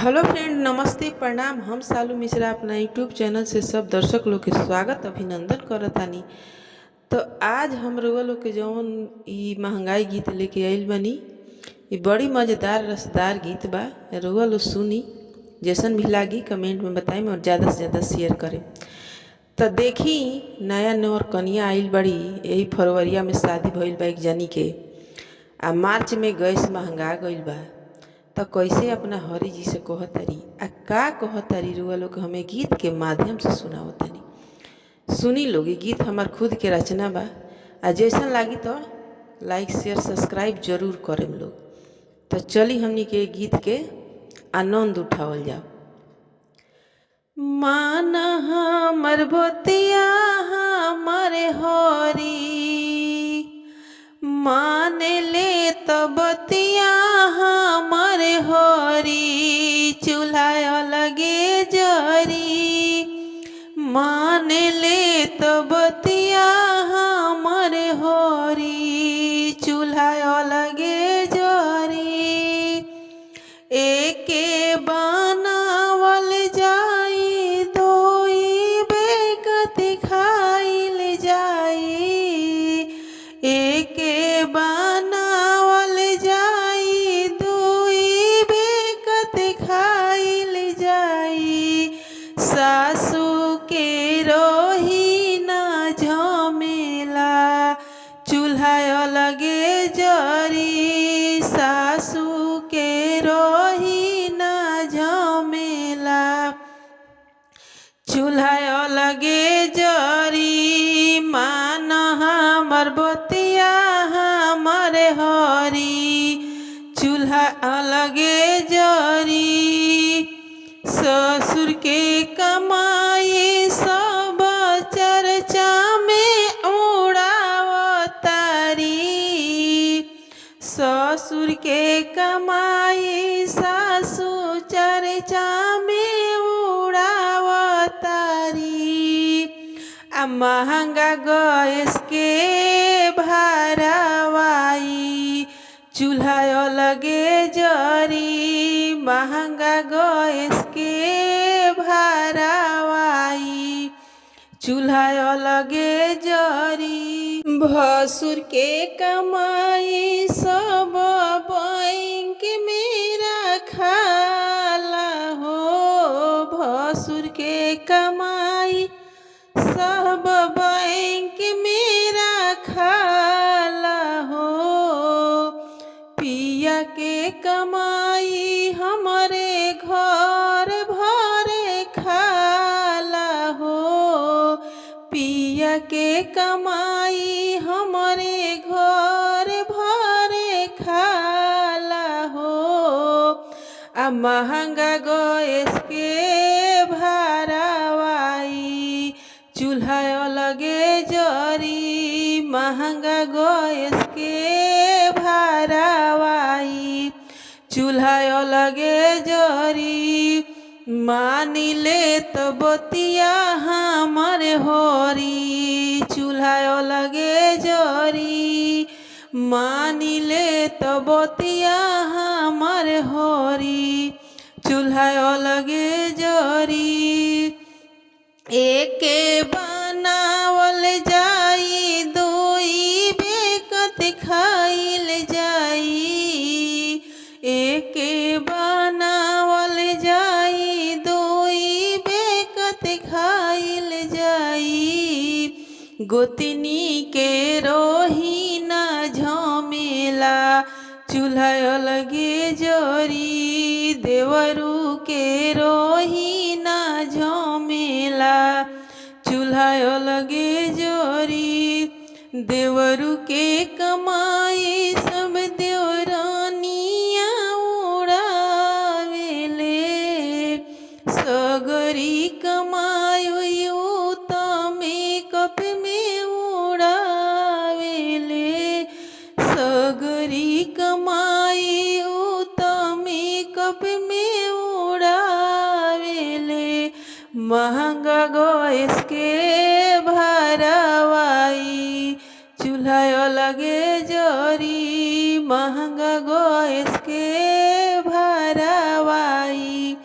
Hello friend, नमस्ते, प्रणाम। हम सालू मिश्रा अपना यूट्यूब चैनल से सब दर्शक लोग के स्वागत अभिनंदन करतानी। तो आज हम रउआ लोग के जौन ई महंगाई गीत लेके आइल बनी, ई बड़ी मज़ेदार रसदार गीत बा। रउआ लोग सुनी, जैसन भी लागी कमेंट में बताई और ज़्यादा से ज़्यादा शेयर करें। तो देखी, नया नौर कनिया आइल बड़ी, यही फरवरिया में शादी भइल बा एक जनी के, आ मार्च में गैस महंगा गइल बा। तो कैसे अपना हरि जी से कहतरी आ का कहतरी, रुआ लोग हमें गीत के माध्यम से सुनावतनी। सुनी लोग, ये गीत हमार खुद के रचना बा। आ जैसन लागी तो लाइक शेयर सब्सक्राइब जरूर करें लोग। तो चली हमनी के गीत के आनंद उठावल जाओ। मान हमर बतिया हमारे हरी, मान ले तो बतिया हमारे हरी, चूल्हा लगे जरी। मान ले तो बतिया हमारे हरी, चूल्हा लगे जरी। एके बनावल जाई, दोई बेकत खाइल जाई। एके बनावल जाई, दुई बेकत खाइल जाई। सासू के रोही ना झमेला, चूल्हा लगे जरी। सासू के रोही ना झमेला, चूल्हा लगे जरी। मान हमर बतिया हमारे हरी, चूल्हा लगे जरी। ससुर के कमाई सब चर्चा में उड़ावतारी। ससुर के कमाई सासू चर्चा में उड़ावतारी। आ महंगा गैस के भरावाई, चूल्हा लगे जरी। महंगा गैस के भरावाई, चूल्हा लगे जरी। भसुर के कमाई सब बैंक में रखाला हो। भसुर के कमाई सब बैंक में रखाला हो। पिया के कमाई हमारे घर भरे खाला हो। पिया के कमाई हमारे घर भरे खाला हो। आ महंगा गैस के भरावाई, चूल्हा लगे जरी। महंगा गैस के भरावाई, चूल्हा लगे जरी। मानी ले तो बतिया हमारे हरी, चूल्हा लगे जरी। मानी ले तो बतिया हमारे हरी, चूल्हा लगे जरी। एके बनावल जाई, दुई बेकत खाइल जाई। एके बनावल जाई, दुई बेकत खाइल जाई। गोतनी के रोही ना झमेला, चूल्हा लगे जरी। देवरू के रोही ना झमेला, चूल्हा लगे जरी। देवरू के कमाई सब देवरानिया उड़ावेले। सगरी कमाई तो मेकअप में उड़ावेले। सगरी कमाई तो मेकअप में उड़ावेले। महंगा गैस के भरावाई, चूल्हा लगे जरी। महंगा गैस के भरावाई,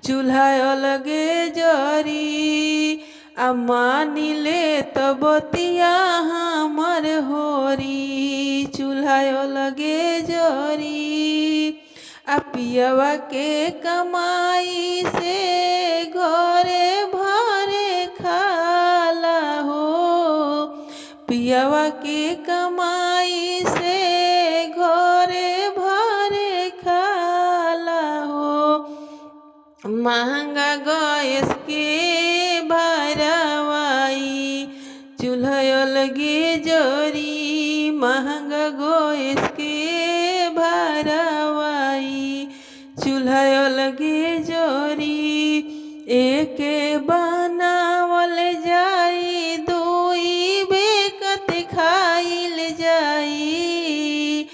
चूल्हा अलगे जरी आ मानिले त बतिया हमर होरी। चूल्हा अलगे जरी आ पियवा के कमाई से घरे भरे खाला हो। पियवा के कमाई से घरे भरे खाला हो। महंगा गैस के भरवाई चूल्हा अलगे जरी। महंगा गैस के भरवाई चूल्हा अलगे जरी। एके बनावल जाई दुई बेकत खाइल जाई।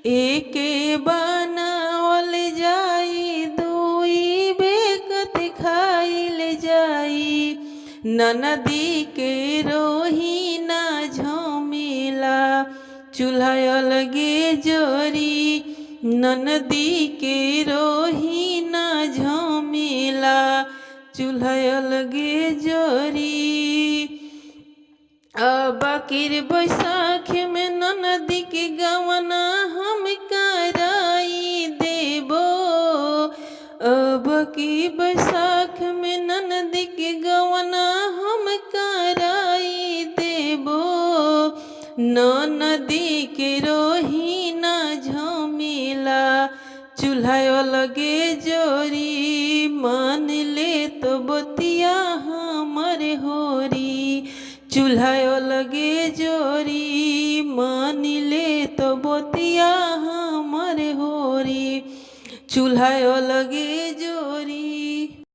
एके बनावल जाई दुई बेकत खाइल जाई। ननदी के रोही ना झमेला चूल्हा अलगे जरी। ननदी के रोही ना झमेला चूल्हा अलगे जरी। अब बाकिर बैसाख में ननदी के गवना हम कराई देबो। अब की बैसाख में ननदी के गवना हम कराई देबो। ननदी के रोही ना झमेला चूल्हा अलगे जरी। मान ले तो बतिया हमर होरी। चूल्हा अलगे जरी मान ले तो बतिया हमर होरी। चूल्हा अलगे